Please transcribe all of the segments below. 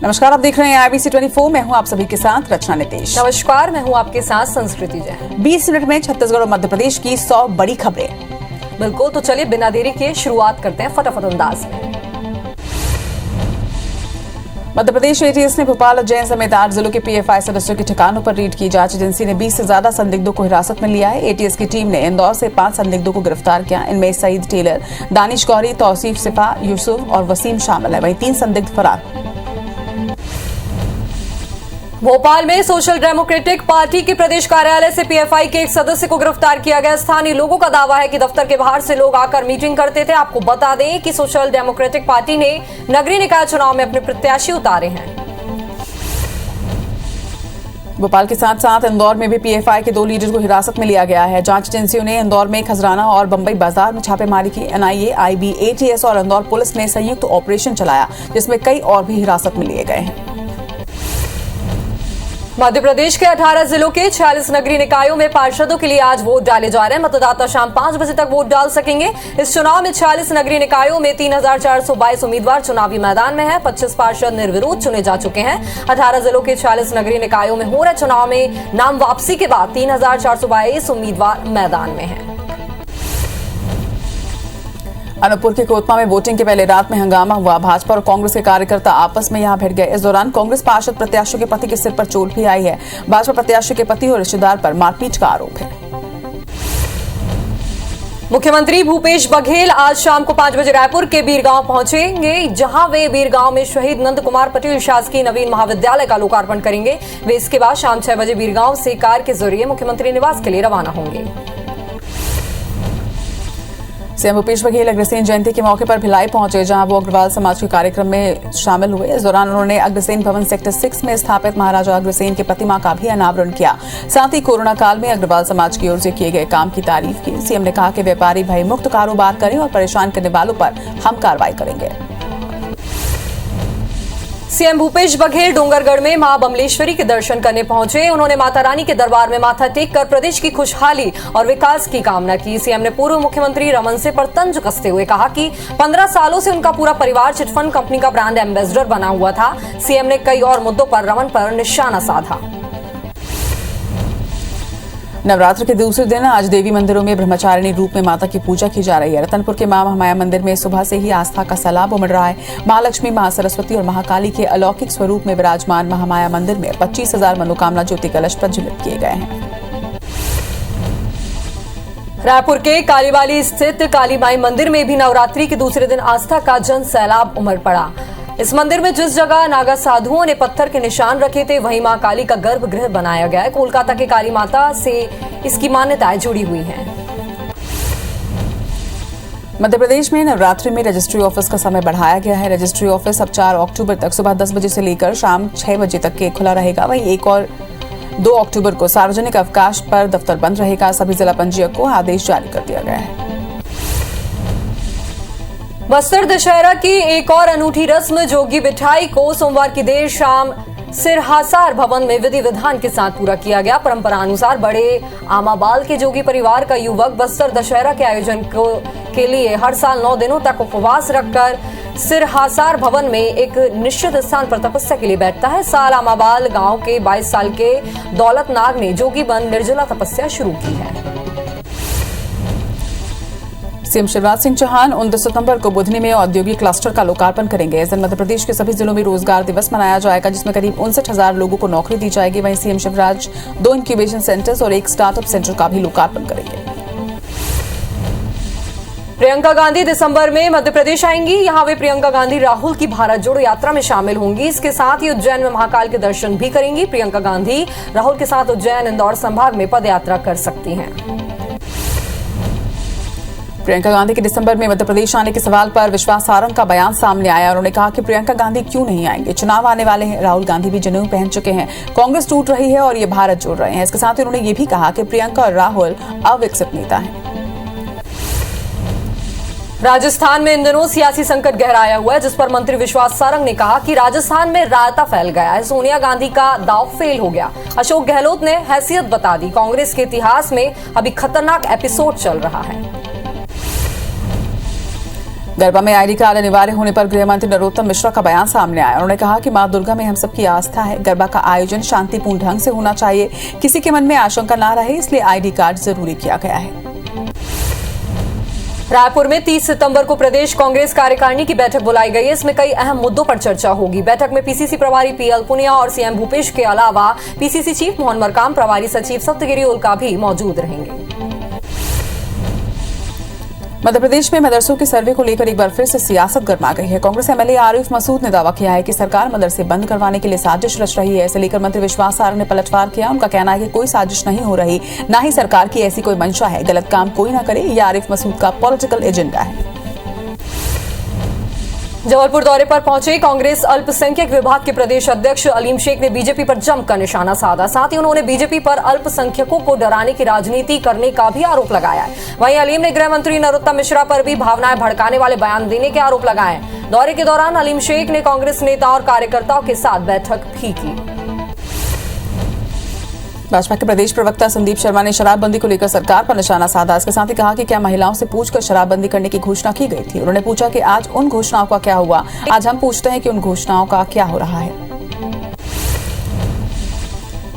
नमस्कार, आप देख रहे हैं IBC 24। मैं हूं आप सभी के साथ रचना नितेश। नमस्कार, मैं हूं आपके साथ संस्कृति जैन। 20 मिनट में छत्तीसगढ़ और मध्य प्रदेश की 100 बड़ी खबरें। बिल्कुल, तो चलिए बिना देरी किए शुरुआत करते हैं फटाफट अंदाज में। मध्य प्रदेश ATS ने भोपाल, उज्जैन समेत 8 जिलों के PFI सदस्यों के ठिकानों पर रेड की। जांच एजेंसी ने 20 से ज्यादा संदिग्धों को हिरासत में लिया है। ATS की टीम ने इंदौर से 5 संदिग्धों को गिरफ्तार किया। इनमें सईद टेलर, दानिश गौरी, तौसीफ सिफा, यूसुफ और वसीम शामिल है। वहीं 3 संदिग्ध फरार। भोपाल में सोशल डेमोक्रेटिक पार्टी के प्रदेश कार्यालय से PFI के एक सदस्य को गिरफ्तार किया गया। स्थानीय लोगों का दावा है कि दफ्तर के बाहर से लोग आकर मीटिंग करते थे। आपको बता दें कि सोशल डेमोक्रेटिक पार्टी ने नगरीय निकाय चुनाव में अपने प्रत्याशी उतारे हैं। भोपाल के साथ साथ इंदौर में भी PFI के 2 लीडर को हिरासत में लिया गया है। जांच एजेंसियों ने इंदौर में खजराना और बंबई बाजार में छापेमारी की। NIA, IB, ATS और इंदौर पुलिस ने संयुक्त ऑपरेशन चलाया, जिसमें कई और भी हिरासत में लिए गए हैं। मध्य प्रदेश के 18 जिलों के 46 नगरीय निकायों में पार्षदों के लिए आज वोट डाले जा रहे हैं। मतदाता शाम 5 बजे तक वोट डाल सकेंगे। इस चुनाव में 46 नगरीय निकायों में 3422 उम्मीदवार चुनावी मैदान में हैं। 25 पार्षद निर्विरोध चुने जा चुके हैं। 18 जिलों के 46 नगरीय निकायों में हो रहे चुनाव में नाम वापसी के बाद 3422 उम्मीदवार मैदान में हैं। अनूपपुर के कोतमा में वोटिंग के पहले रात में हंगामा हुआ। भाजपा और कांग्रेस के कार्यकर्ता आपस में यहां भिड़ गए। इस दौरान कांग्रेस पार्षद प्रत्याशियों के पति के सिर पर चोट भी आई है। भाजपा प्रत्याशी के पति और रिश्तेदार पर मारपीट का आरोप है। मुख्यमंत्री भूपेश बघेल आज शाम को 5 बजे रायपुर के बीरगांव पहुंचेंगे, जहां वे बीरगांव में शहीद नंद कुमार पटेल शासकीय नवीन महाविद्यालय का लोकार्पण करेंगे। वे इसके बाद शाम 6 बजे बीरगांव से कार के जरिए मुख्यमंत्री निवास के लिए रवाना होंगे। सीएम भूपेश बघेल अग्रसेन जयंती के मौके पर भिलाई पहुंचे, जहां वो अग्रवाल समाज के कार्यक्रम में शामिल हुए। इस दौरान उन्होंने अग्रसेन भवन सेक्टर 6 में स्थापित महाराजा अग्रसेन की प्रतिमा का भी अनावरण किया। साथ ही कोरोना काल में अग्रवाल समाज की ओर से किए गए काम की तारीफ की। सीएम ने कहा कि व्यापारी भय मुक्त कारोबार करें और परेशान करने वालों पर हम कार्रवाई करेंगे। सीएम भूपेश बघेल डोंगरगढ़ में मां बमलेश्वरी के दर्शन करने पहुंचे। उन्होंने माता रानी के दरबार में माथा टेक कर प्रदेश की खुशहाली और विकास की कामना की। सीएम ने पूर्व मुख्यमंत्री रमन से पर तंज कसते हुए कहा कि 15 सालों से उनका पूरा परिवार चिटफंड कंपनी का ब्रांड एम्बेसडर बना हुआ था। सीएम ने कई और मुद्दों पर रमन पर निशाना साधा। नवरात्र के दूसरे दिन आज देवी मंदिरों में ब्रह्मचारिणी रूप में माता की पूजा की जा रही है। रतनपुर के मां महामाया मंदिर में सुबह से ही आस्था का सैलाब उमड़ रहा है। महालक्ष्मी, महासरस्वती और महाकाली के अलौकिक स्वरूप में विराजमान महामाया मंदिर में 25,000 मनोकामना ज्योति कलश प्रज्वलित किए गए हैं। रायपुर के कालीबाली स्थित काली माई मंदिर में भी नवरात्रि के दूसरे दिन आस्था का जन सैलाब उमड़ पड़ा। इस मंदिर में जिस जगह नागा साधुओं ने पत्थर के निशान रखे थे, वहीं मां काली का गर्भगृह बनाया गया है। कोलकाता के काली माता से इसकी मान्यताएं जुड़ी हुई हैं। मध्य प्रदेश में नवरात्रि में रजिस्ट्री ऑफिस का समय बढ़ाया गया है। रजिस्ट्री ऑफिस अब 4 अक्टूबर तक सुबह 10 बजे से लेकर शाम 6 बजे तक के खुला रहेगा। वहीं 1 और 2 अक्टूबर को सार्वजनिक अवकाश पर दफ्तर बंद रहेगा। सभी जिला पंजीयक को आदेश जारी कर दिया गया है। बस्तर दशहरा की एक और अनूठी रस्म जोगी बिठाई को सोमवार की देर शाम सिरहासार भवन में विधि विधान के साथ पूरा किया गया। परंपरा अनुसार बड़े आमाबाल के जोगी परिवार का युवक बस्तर दशहरा के आयोजन के लिए हर साल 9 दिनों तक उपवास रखकर सिरहासार भवन में एक निश्चित स्थान पर तपस्या के लिए बैठता है। साल आमाबाल गांव के 22 साल के दौलत नाग ने जोगी बन निर्जला तपस्या शुरू की है। सीएम शिवराज सिंह चौहान 29 सितंबर को बुधनी में औद्योगिक क्लस्टर का लोकार्पण करेंगे। इस दिन मध्य प्रदेश के सभी जिलों में रोजगार दिवस मनाया जाएगा, जिसमें करीब 59,000 लोगों को नौकरी दी जाएगी। वहीं सीएम शिवराज 2 इंक्यूबेशन सेंटर्स और 1 स्टार्टअप सेंटर का भी लोकार्पण करेंगे। प्रियंका गांधी दिसंबर में मध्य प्रदेश आएंगी। यहां वे प्रियंका गांधी राहुल की भारत जोड़ो यात्रा में शामिल होंगी। इसके साथ ही उज्जैन में महाकाल के दर्शन भी करेंगी। प्रियंका गांधी राहुल के साथ उज्जैन, इंदौर संभाग में पदयात्रा कर सकती हैं। प्रियंका गांधी के दिसंबर में मध्य प्रदेश आने के सवाल पर विश्वास सारंग का बयान सामने आया। उन्होंने कहा कि प्रियंका गांधी क्यों नहीं आएंगे, चुनाव आने वाले हैं। राहुल गांधी भी जनेऊ पहन चुके हैं। कांग्रेस टूट रही है और ये भारत जोड़ रहे हैं। इसके साथ ही उन्होंने ये भी कहा कि प्रियंका और राहुल अविकसित नेता हैं। राजस्थान में इन दिनों सियासी संकट गहराया हुआ है, जिस पर मंत्री विश्वास सारंग ने कहा कि राजस्थान में रायता फैल गया है। सोनिया गांधी का दांव फेल हो गया। अशोक गहलोत ने हैसियत बता दी। कांग्रेस के इतिहास में अभी खतरनाक एपिसोड चल रहा है। गरबा में आईडी कार्ड अनिवार्य होने पर गृह मंत्री नरोत्तम मिश्रा का बयान सामने आया। उन्होंने कहा कि मां दुर्गा में हम सबकी आस्था है। गरबा का आयोजन शांतिपूर्ण ढंग से होना चाहिए, किसी के मन में आशंका न रहे, इसलिए आईडी कार्ड जरूरी किया गया है। रायपुर में 30 सितंबर को प्रदेश कांग्रेस कार्यकारिणी की बैठक बुलाई गई है। इसमें कई अहम मुद्दों पर चर्चा होगी। बैठक में पीसीसी प्रभारी पीएल पुनिया और सीएम भूपेश के अलावा पीसीसी चीफ मोहन मरकाम, प्रभारी सचिव सप्तगिरी उल्का भी मौजूद रहेंगे। मध्य प्रदेश में मदरसों के सर्वे को लेकर एक बार फिर से सियासत गर्मा गई है। कांग्रेस एमएलए आरिफ मसूद ने दावा किया है कि सरकार मदरसे बंद करवाने के लिए साजिश रच रही है। इसे लेकर मंत्री विश्वास सारंग ने पलटवार किया। उनका कहना है कि कोई साजिश नहीं हो रही, न ही सरकार की ऐसी कोई मंशा है। गलत काम कोई न करे, यह आरिफ मसूद का पॉलिटिकल एजेंडा है। जबलपुर दौरे पर पहुंचे कांग्रेस अल्पसंख्यक विभाग के प्रदेश अध्यक्ष अलीम शेख ने बीजेपी पर जमकर निशाना साधा। साथ ही उन्होंने बीजेपी पर अल्पसंख्यकों को डराने की राजनीति करने का भी आरोप लगाया है। वहीं अलीम ने गृह मंत्री नरोत्तम मिश्रा पर भी भावनाएं भड़काने वाले बयान देने के आरोप लगाए। दौरे के दौरान अलीम शेख ने कांग्रेस नेता और कार्यकर्ताओं के साथ बैठक भी की। भाजपा के प्रदेश प्रवक्ता संदीप शर्मा ने शराबबंदी को लेकर सरकार पर निशाना साधा। इसके साथ ही कहा कि क्या महिलाओं से पूछकर शराबबंदी करने की घोषणा की गई थी। उन्होंने पूछा कि आज उन घोषणाओं का क्या हुआ। आज हम पूछते हैं कि उन घोषणाओं का क्या हो रहा है।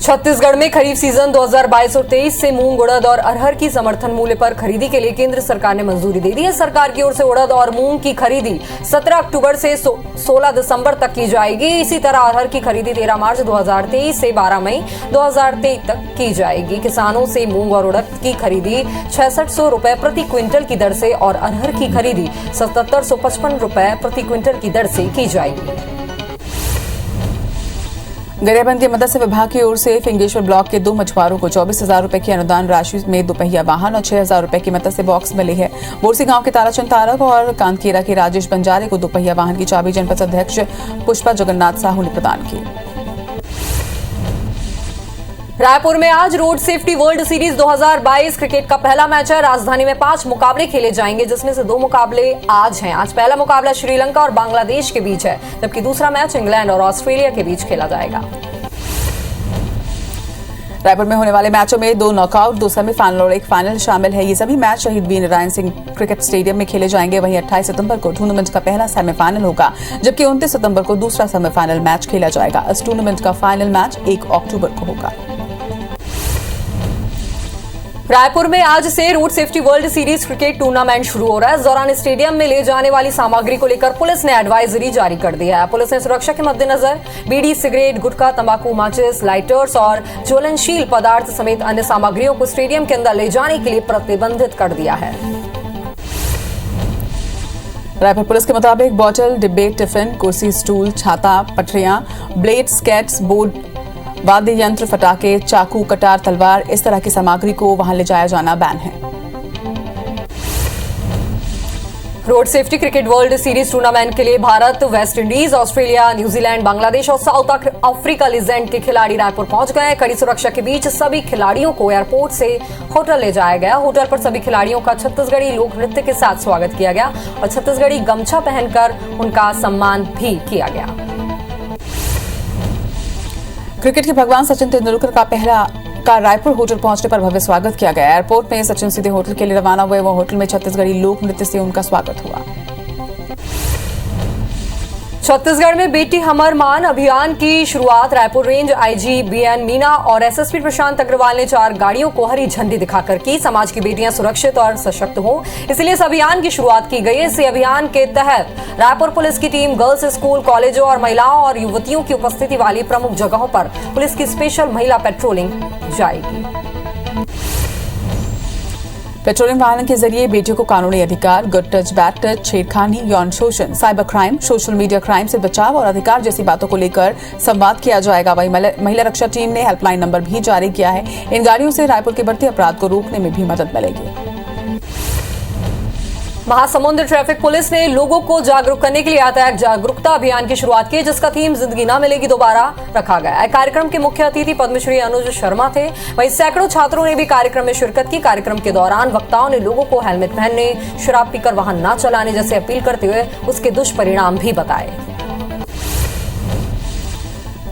छत्तीसगढ़ में खरीफ सीजन 2022 और 23 से मूंग, उड़द और अरहर की समर्थन मूल्य पर खरीदी के लिए केंद्र सरकार ने मंजूरी दे दी है। सरकार की ओर से उड़द और मूंग की खरीदी 17 अक्टूबर से 16 दिसंबर तक की जाएगी। इसी तरह अरहर की खरीदी 13 मार्च 2023 से 12 मई 2023 तक की जाएगी। किसानों से मूंग और उड़द की खरीदी 6600 रुपए प्रति क्विंटल की दर से और अरहर की खरीदी 7755 रुपए प्रति क्विंटल की दर से की जाएगी। गरियाबंद के मत्स्य विभाग की ओर से फिंगेश्वर ब्लॉक के 2 मछुआरों को 24,000 रुपए की अनुदान राशि में दोपहिया वाहन और 6,000 रुपए की मत्स्य बॉक्स मिली है। बोरसी गांव के ताराचंद तारक और कांकेरा के राजेश बंजारे को दोपहिया वाहन की चाबी जनपद अध्यक्ष पुष्पा जगन्नाथ साहू ने प्रदान की। रायपुर में आज road safety world series 2022 cricket का पहला मैच है। राजधानी में 5 मुकाबले खेले जाएंगे, जिसमें से 2 मुकाबले आज हैं। आज पहला मुकाबला श्रीलंका और बांग्लादेश के बीच है, जबकि दूसरा मैच इंग्लैंड और ऑस्ट्रेलिया के बीच खेला जाएगा। रायपुर में होने वाले मैचों में 2 नॉकआउट, 2 सेमीफाइनल और 1 फाइनल शामिल है। ये सभी मैच शहीद वीर नारायण सिंह क्रिकेट स्टेडियम में खेले जाएंगे। वहीं 28 सितंबर को टूर्नामेंट का पहला सेमीफाइनल होगा, जबकि 29 सितंबर को दूसरा सेमीफाइनल मैच खेला जाएगा। इस टूर्नामेंट का फाइनल मैच 1 अक्टूबर को होगा। रायपुर में आज से road safety world series cricket tournament शुरू हो रहा है। इस दौरान स्टेडियम में ले जाने वाली सामग्री को लेकर पुलिस ने एडवाइजरी जारी कर दिया है। पुलिस ने सुरक्षा के मद्देनजर बीड़ी, सिगरेट, गुटखा, तंबाकू, माचिस, लाइटर्स और ज्वलनशील पदार्थ समेत अन्य सामग्रियों को स्टेडियम के अंदर ले जाने के लिए प्रतिबंधित कर दिया है। रायपुर पुलिस के मुताबिक बॉटल, डिब्बे, टिफिन, कुर्सी, स्टूल, छाता, पटरियां, ब्लेड, स्केट्स, बोर्ड, वाद्य यंत्र, फटाके, चाकू, कटार, तलवार, इस तरह की सामग्री को वहां ले जाया जाना बैन है। Road safety cricket world series tournament के लिए Bharat, West Indies, Australia, New Zealand, Bangladesh और साउथ अफ्रीका लीजेंड के खिलाड़ी रायपुर पहुंच गए हैं। कड़ी सुरक्षा के बीच सभी खिलाड़ियों को एयरपोर्ट से होटल ले जाया गया। होटल पर सभी खिलाड़ियों का छत्तीसगढ़ी लोक नृत्य के साथ स्वागत किया गया और छत्तीसगढ़ी गमछा पहनकर उनका सम्मान भी किया गया। क्रिकेट के भगवान सचिन तेंदुलकर का रायपुर होटल पहुंचने पर भव्य स्वागत किया गया। एयरपोर्ट में सचिन सीधे होटल के लिए रवाना हुए। वो होटल में छत्तीसगढ़ी लोक नृत्य से उनका स्वागत हुआ। छत्तीसगढ़ में बेटी हमर मान अभियान की शुरुआत Raipur range IG BN Meena और एसएसपी प्रशांत अग्रवाल ने 4 गाड़ियों को हरी झंडी दिखाकर की। समाज की बेटियां सुरक्षित और सशक्त हो, इसलिए इस अभियान की शुरुआत की गई है। इस अभियान के तहत रायपुर पुलिस की टीम गर्ल्स स्कूल, कॉलेजों और महिलाओं और युवतियों की उपस्थिति वाली प्रमुख जगहों पर पुलिस की स्पेशल महिला पेट्रोलिंग जाएगी। पेट्रोलिंग वाहन के जरिए बेटियों को कानूनी अधिकार, गुड टच, बैड टच, छेड़खानी, यौन शोषण, cyber crime, social media crime से बचाव और अधिकार जैसी बातों को लेकर संवाद किया जाएगा। वहीं महिला रक्षा टीम ने हेल्पलाइन नंबर भी जारी किया है। इन गाड़ियों से रायपुर के बढ़ते अपराध को रोकने में भी मदद मिलेगी। महासमुंद ट्रैफिक पुलिस ने लोगों को जागरूक करने के लिए यातायात जागरूकता अभियान की शुरुआत की, जिसका थीम जिंदगी ना मिलेगी दोबारा रखा गया है। कार्यक्रम के मुख्य अतिथि पद्मश्री अनुज शर्मा थे। वहीं सैकड़ों छात्रों ने भी कार्यक्रम में शिरकत की। कार्यक्रम के दौरान वक्ताओं ने लोगों को हेलमेट पहनने, शराब पीकर वाहन न चलाने जैसे अपील करते हुए उसके दुष्परिणाम भी बताए।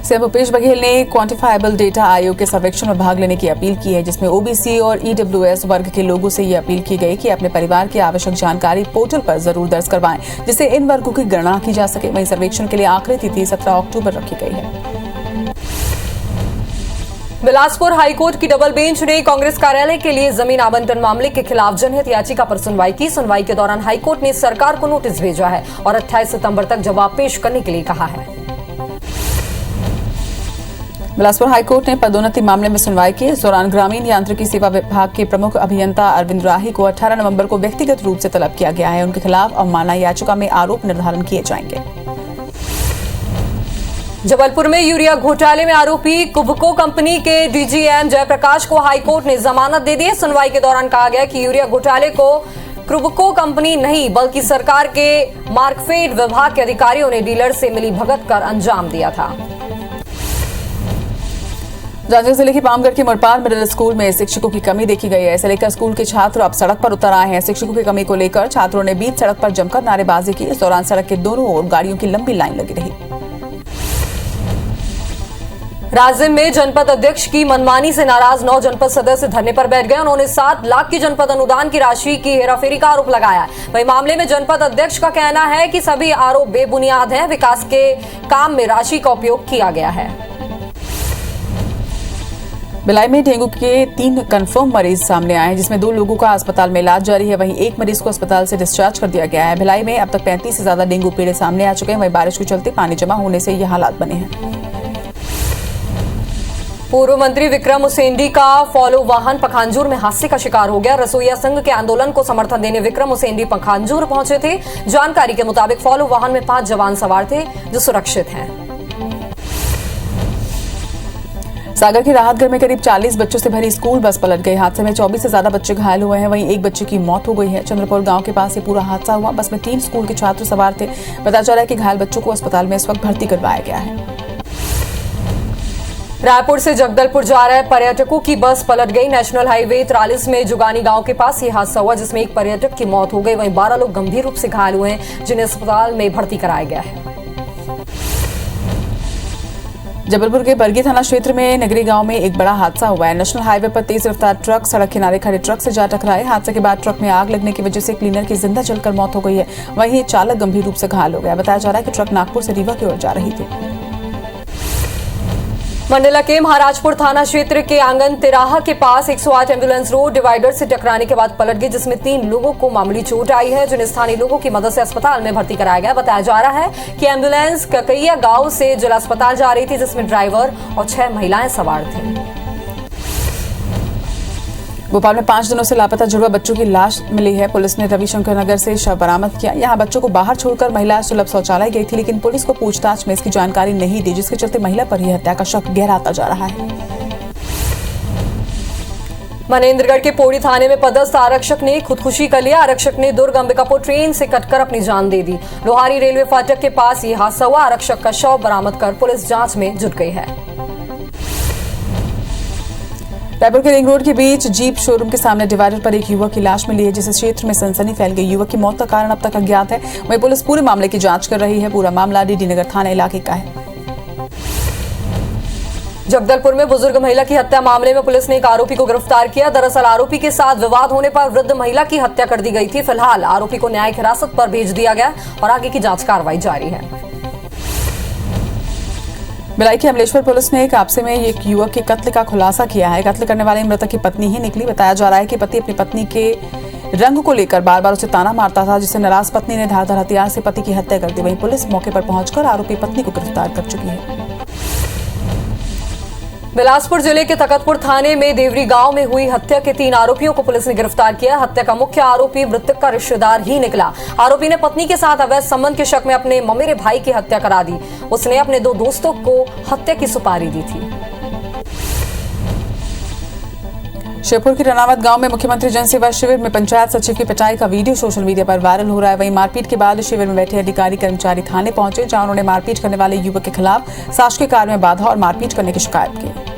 सीएम भूपेश बघेल ने क्वांटिफाइबल डेटा आयोग के सर्वेक्षण में भाग लेने की अपील की है, जिसमें ओबीसी और ईडब्ल्यूएस वर्ग के लोगों से ये अपील की गई कि अपने परिवार की आवश्यक जानकारी पोर्टल पर जरूर दर्ज करवाएं, जिससे इन वर्गों की गणना की जा सके। वहीं सर्वेक्षण के लिए आखिरी तिथि 17 अक्टूबर रखी गई है। बिलासपुर हाईकोर्ट की डबल बेंच ने कांग्रेस कार्यालय के लिए जमीन आवंटन मामले के खिलाफ जनहित याचिका पर सुनवाई की। सुनवाई के दौरान हाईकोर्ट ने सरकार को नोटिस भेजा है और 28 सितंबर तक जवाब पेश करने के लिए कहा है। बिलासपुर हाईकोर्ट ने पदोन्नति मामले में सुनवाई की। इस दौरान ग्रामीण यांत्रिकी सेवा विभाग के प्रमुख अभियंता अरविंद राही को 18 नवंबर को व्यक्तिगत रूप से तलब किया गया है। उनके खिलाफ अवमानना याचिका में आरोप निर्धारण किए जाएंगे। जबलपुर में यूरिया घोटाले में आरोपी कुबको कंपनी के डीजीएम जयप्रकाश को हाईकोर्ट ने जमानत दे दी है। सुनवाई के दौरान कहा गया कि यूरिया घोटाले को कुबको कंपनी नहीं बल्कि सरकार के मार्कफेड विभाग के अधिकारियों ने डीलर से मिली भगत कर अंजाम दिया था। जांजगीर जिले के पामगढ़ के मुरपाल मिडिल स्कूल में शिक्षकों की कमी देखी गई है। इसे लेकर स्कूल के छात्र अब सड़क पर उतर आए हैं। शिक्षकों की कमी को लेकर छात्रों ने बीच सड़क पर जमकर नारेबाजी की। इस दौरान सड़क के दोनों ओर गाड़ियों की लंबी लाइन लगी रही। राजिम में जनपद अध्यक्ष की मनमानी से नाराज 9 जनपद सदस्य धरने पर बैठ गए। उन्होंने 7 लाख की जनपद अनुदान की राशि की हेराफेरी का आरोप लगाया। वहीं मामले में जनपद अध्यक्ष का कहना है कि सभी आरोप बेबुनियाद हैं। विकास के काम में राशि का उपयोग किया गया है। भिलाई में डेंगू के 3 कंफर्म मरीज सामने आए हैं, जिसमें 2 लोगों का अस्पताल में इलाज जारी है। वहीं 1 मरीज को अस्पताल से डिस्चार्ज कर दिया गया है। भिलाई में अब तक 35 से ज्यादा डेंगू पीड़ित सामने आ चुके हैं। वहीं बारिश के चलते पानी जमा होने से यह हालात बने हैं। पूर्व मंत्री विक्रम उसेंडी का फॉलो वाहन पखांजूर में हादसे का शिकार हो गया। रसोईया संघ के आंदोलन को समर्थन देने विक्रम उसेंडी पखांजूर पहुंचे थे। जानकारी के मुताबिक फॉलो वाहन में 5 जवान सवार थे जो सुरक्षित हैं। सागर के राहतगढ़ में करीब 40 बच्चों से भरी स्कूल बस पलट गई। हादसे में 24 से ज्यादा बच्चे घायल हुए हैं। वहीं एक बच्चे की मौत हो गई है। चंद्रपुर गांव के पास ये पूरा हादसा हुआ। बस में 3 स्कूल के छात्र सवार थे। पता चला है कि घायल बच्चों को अस्पताल में इस वक्त भर्ती करवाया गया है। रायपुर से जगदलपुर जा रहे पर्यटकों की बस पलट गई। नेशनल हाईवे 43 में जुगानी गांव के पास ये हादसा हुआ, जिसमें एक पर्यटक की मौत हो गई। वहीं 12 लोग गंभीर रूप से घायल हुए हैं, जिन्हें अस्पताल में भर्ती कराया गया है। जबलपुर के बरगी थाना क्षेत्र में नगरी गांव में एक बड़ा हादसा हुआ है। नेशनल हाईवे पर तेज रफ्तार ट्रक सड़क किनारे खड़े ट्रक से जा टकराए। हादसे के बाद ट्रक में आग लगने की वजह से क्लीनर की जिंदा जलकर मौत हो गई है। वहीं चालक गंभीर रूप से घायल हो गया। बताया जा रहा है कि ट्रक नागपुर से रीवा की ओर जा रही थी। मंडला के महाराजपुर थाना क्षेत्र के आंगन तिराहा के पास 108 एम्बुलेंस रोड डिवाइडर से टकराने के बाद पलट गई, जिसमें 3 लोगों को मामूली चोट आई है, जिन्हें स्थानीय लोगों की मदद से अस्पताल में भर्ती कराया गया। बताया जा रहा है कि एम्बुलेंस ककैया गांव से जिला अस्पताल जा रही थी, जिसमें ड्राइवर और 6 महिलाएं सवार थीं। भोपाल में 5 दिनों से लापता जुड़वा बच्चों की लाश मिली है। पुलिस ने रविशंकर नगर से शव बरामद किया। यहां बच्चों को बाहर छोड़कर महिला सुलभ शौचालय गई थी, लेकिन पुलिस को पूछताछ में इसकी जानकारी नहीं दी, जिसके चलते महिला पर ही हत्या का शक गहराता जा रहा है। मनेंद्रगढ़ के पौड़ी थाने में पदस्थ आरक्षक ने खुदकुशी कर लिया। आरक्षक ने दुर्ग अंबिकापुर ट्रेन से कटकर अपनी जान दे दी। लोहारी रेलवे फाटक के पास ये हादसा हुआ। आरक्षक का शव बरामद कर पुलिस जांच में जुट गई है। रायपुर के रिंग रोड के बीच जीप शोरूम के सामने डिवाइडर पर एक युवक की लाश मिली है, जिससे क्षेत्र में सनसनी फैल गई। युवक की मौत का कारण अब तक अज्ञात है। वहीं पुलिस पूरे मामले की जांच कर रही है। पूरा मामला डीडी नगर थाना इलाके का है। जगदलपुर में बुजुर्ग महिला की हत्या मामले में पुलिस ने एक आरोपी को गिरफ्तार किया। दरअसल आरोपी के साथ विवाद होने पर वृद्ध महिला की हत्या कर दी गई थी। फिलहाल आरोपी को न्यायिक हिरासत पर भेज दिया गया और आगे की जांच कार्रवाई जारी है। भिलाई की अमलेश्वर पुलिस ने एक हादसे में एक युवक के कत्ल का खुलासा किया है। कत्ल करने वाले मृतक की पत्नी ही निकली। बताया जा रहा है कि पति अपनी पत्नी के रंग को लेकर बार बार उसे ताना मारता था, जिससे नाराज पत्नी ने धारदार हथियार से पति की हत्या कर दी। वहीं पुलिस मौके पर पहुंचकर आरोपी पत्नी को गिरफ्तार कर चुकी है। बिलासपुर जिले के तकतपुर थाने में देवरी गांव में हुई हत्या के 3 आरोपियों को पुलिस ने गिरफ्तार किया। हत्या का मुख्य आरोपी मृतक का रिश्तेदार ही निकला। आरोपी ने पत्नी के साथ अवैध संबंध के शक में अपने ममेरे भाई की हत्या करा दी। उसने अपने 2 दोस्तों को हत्या की सुपारी दी थी। शिवपुर के रनावत गांव में मुख्यमंत्री जनसेवा शिविर में पंचायत सचिव की पिटाई का वीडियो सोशल मीडिया पर वायरल हो रहा है। वहीं मारपीट के बाद शिविर में बैठे अधिकारी कर्मचारी थाने पहुंचे, जहां उन्होंने मारपीट करने वाले युवक के खिलाफ शासकीय कार्य में बाधा और मारपीट करने की शिकायत की।